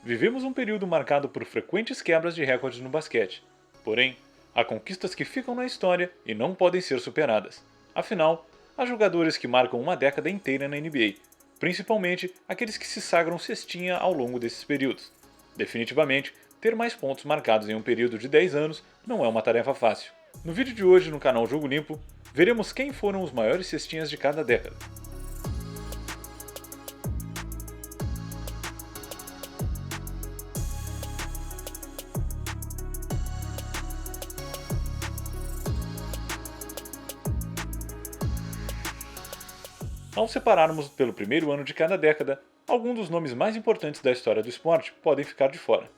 Vivemos um período marcado por frequentes quebras de recordes no basquete. Porém, há conquistas que ficam na história e não podem ser superadas. Afinal, há jogadores que marcam uma década inteira na NBA, principalmente aqueles que se sagram cestinha ao longo desses períodos. Definitivamente, ter mais pontos marcados em um período de 10 anos não é uma tarefa fácil. No vídeo de hoje no canal Jogo Limpo, veremos quem foram os maiores cestinhas de cada década. Ao separarmos pelo primeiro ano de cada década, alguns dos nomes mais importantes da história do esporte podem ficar de fora.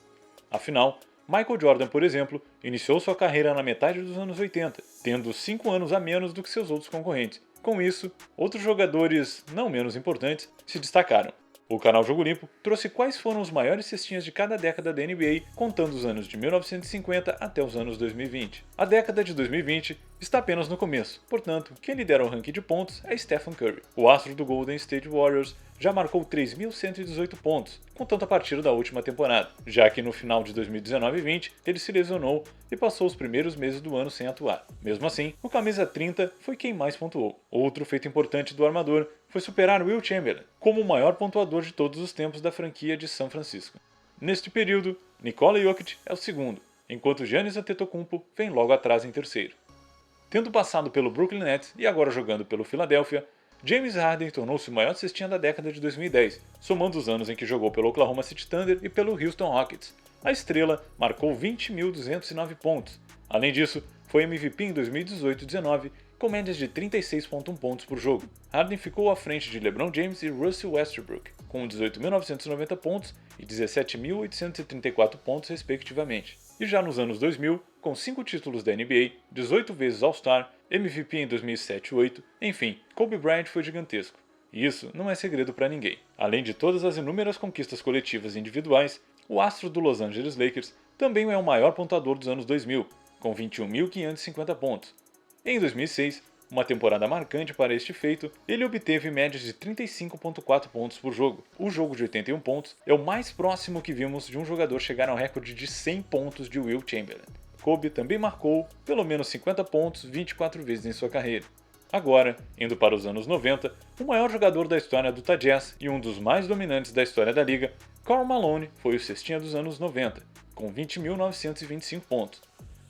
Afinal, Michael Jordan, por exemplo, iniciou sua carreira na metade dos anos 80, tendo 5 anos a menos do que seus outros concorrentes. Com isso, outros jogadores, não menos importantes, se destacaram. O canal Jogo Limpo trouxe quais foram os maiores cestinhas de cada década da NBA, contando os anos de 1950 até os anos 2020. A década de 2020 está apenas no começo, portanto, quem lidera o ranking de pontos é Stephen Curry. O astro do Golden State Warriors já marcou 3.118 pontos, contando a partir da última temporada, já que no final de 2019 e 20 ele se lesionou e passou os primeiros meses do ano sem atuar. Mesmo assim, o camisa 30 foi quem mais pontuou. Outro feito importante do armador foi superar Will Chamberlain como o maior pontuador de todos os tempos da franquia de São Francisco. Neste período, Nikola Jokic é o segundo, enquanto Giannis Antetokounmpo vem logo atrás em terceiro. Tendo passado pelo Brooklyn Nets e agora jogando pelo Philadelphia, James Harden tornou-se o maior cestinha da década de 2010, somando os anos em que jogou pelo Oklahoma City Thunder e pelo Houston Rockets. A estrela marcou 20.209 pontos. Além disso, foi MVP em 2018-19, com médias de 36,1 pontos por jogo. Harden ficou à frente de LeBron James e Russell Westbrook, com 18.990 pontos e 17.834 pontos respectivamente. E já nos anos 2000, com 5 títulos da NBA, 18 vezes All-Star, MVP em 2007 e 2008, enfim, Kobe Bryant foi gigantesco. E isso não é segredo para ninguém. Além de todas as inúmeras conquistas coletivas e individuais, o astro do Los Angeles Lakers também é o maior pontuador dos anos 2000, com 21.550 pontos. Em 2006, uma temporada marcante para este feito, ele obteve médias de 35,4 pontos por jogo. O jogo de 81 pontos é o mais próximo que vimos de um jogador chegar ao recorde de 100 pontos de Will Chamberlain. Kobe também marcou pelo menos 50 pontos 24 vezes em sua carreira. Agora, indo para os anos 90, o maior jogador da história do Utah Jazz e um dos mais dominantes da história da liga, Karl Malone, foi o cestinha dos anos 90, com 20.925 pontos.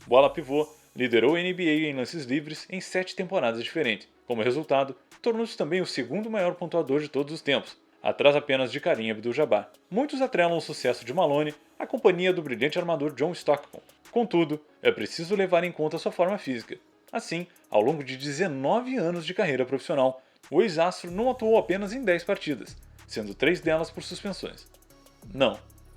Bola pivô, liderou a NBA em lances livres em 7 temporadas diferentes. Como resultado, tornou-se também o segundo maior pontuador de todos os tempos, atrás apenas de Kareem Abdul-Jabbar. Muitos atrelam o sucesso de Malone à companhia do brilhante armador John Stockton. Contudo, é preciso levar em conta sua forma física. Assim, ao longo de 19 anos de carreira profissional, o ex-astro não atuou apenas em 10 partidas, sendo 3 delas por suspensões.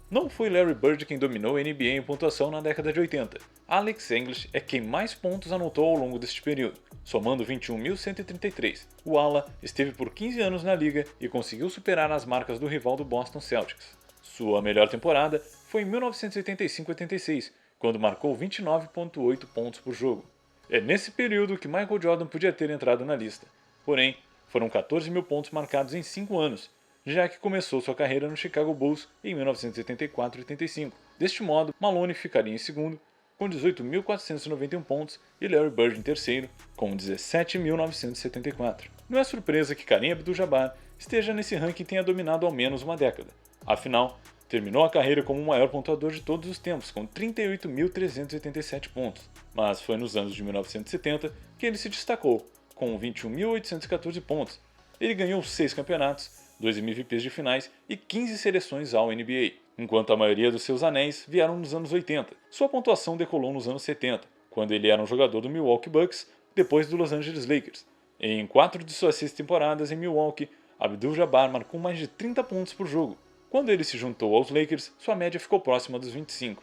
Não foi Larry Bird quem dominou a NBA em pontuação na década de 80. Alex English é quem mais pontos anotou ao longo deste período, somando 21.133. O ala esteve por 15 anos na liga e conseguiu superar as marcas do rival do Boston Celtics. Sua melhor temporada foi em 1985-86, quando marcou 29,8 pontos por jogo. É nesse período que Michael Jordan podia ter entrado na lista. Porém, foram 14.000 pontos marcados em 5 anos, já que começou sua carreira no Chicago Bulls em 1984-85. Deste modo, Malone ficaria em segundo, com 18.491 pontos, e Larry Bird em terceiro, com 17.974. Não é surpresa que Kareem Abdul-Jabbar esteja nesse ranking e tenha dominado ao menos uma década. Afinal, terminou a carreira como o maior pontuador de todos os tempos, com 38.387 pontos. Mas foi nos anos de 1970 que ele se destacou, com 21.814 pontos. Ele ganhou 6 campeonatos, 2 MVPs de finais e 15 seleções ao NBA, enquanto a maioria dos seus anéis vieram nos anos 80. Sua pontuação decolou nos anos 70, quando ele era um jogador do Milwaukee Bucks, depois do Los Angeles Lakers. Em 4 de suas 6 temporadas em Milwaukee, Abdul-Jabbar marcou mais de 30 pontos por jogo. Quando ele se juntou aos Lakers, sua média ficou próxima dos 25.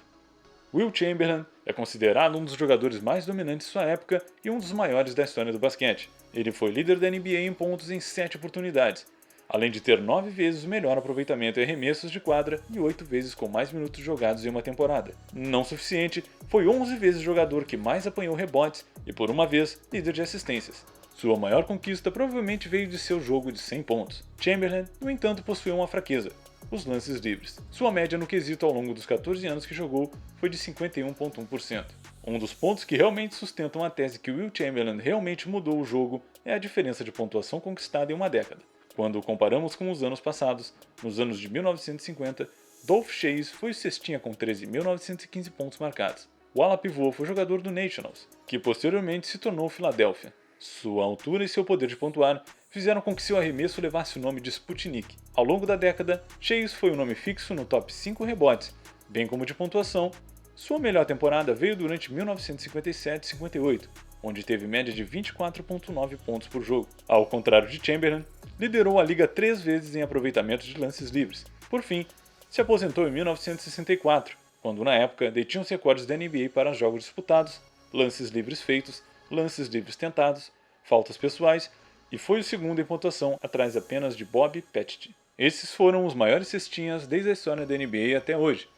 Will Chamberlain é considerado um dos jogadores mais dominantes de sua época e um dos maiores da história do basquete. Ele foi líder da NBA em pontos em 7 oportunidades, além de ter 9 vezes o melhor aproveitamento em arremessos de quadra e 8 vezes com mais minutos jogados em uma temporada. Não suficiente, foi 11 vezes o jogador que mais apanhou rebotes e por uma vez líder de assistências. Sua maior conquista provavelmente veio de seu jogo de 100 pontos. Chamberlain, no entanto, possuía uma fraqueza: os lances livres. Sua média no quesito ao longo dos 14 anos que jogou foi de 51,1%. Um dos pontos que realmente sustentam a tese que Wilt Chamberlain realmente mudou o jogo é a diferença de pontuação conquistada em uma década. Quando o comparamos com os anos passados, nos anos de 1950, Dolph Schayes foi o cestinha com 13.915 pontos marcados. O ala pivô foi jogador do Nationals, que posteriormente se tornou Philadelphia. Sua altura e seu poder de pontuar fizeram com que seu arremesso levasse o nome de Sputnik. Ao longo da década, Schayes foi um nome fixo no top 5 rebotes, bem como de pontuação. Sua melhor temporada veio durante 1957-58, onde teve média de 24,9 pontos por jogo. Ao contrário de Chamberlain, liderou a liga 3 vezes em aproveitamento de lances livres. Por fim, se aposentou em 1964, quando na época detinha os recordes da NBA para jogos disputados, lances livres feitos, lances livres tentados, faltas pessoais e foi o segundo em pontuação atrás apenas de Bob Pettit. Esses foram os maiores cestinhas desde a história da NBA até hoje.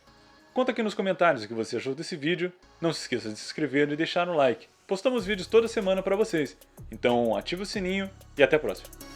Conta aqui nos comentários o que você achou desse vídeo, não se esqueça de se inscrever e deixar um like. Postamos vídeos toda semana para vocês, então ativa o sininho e até a próxima.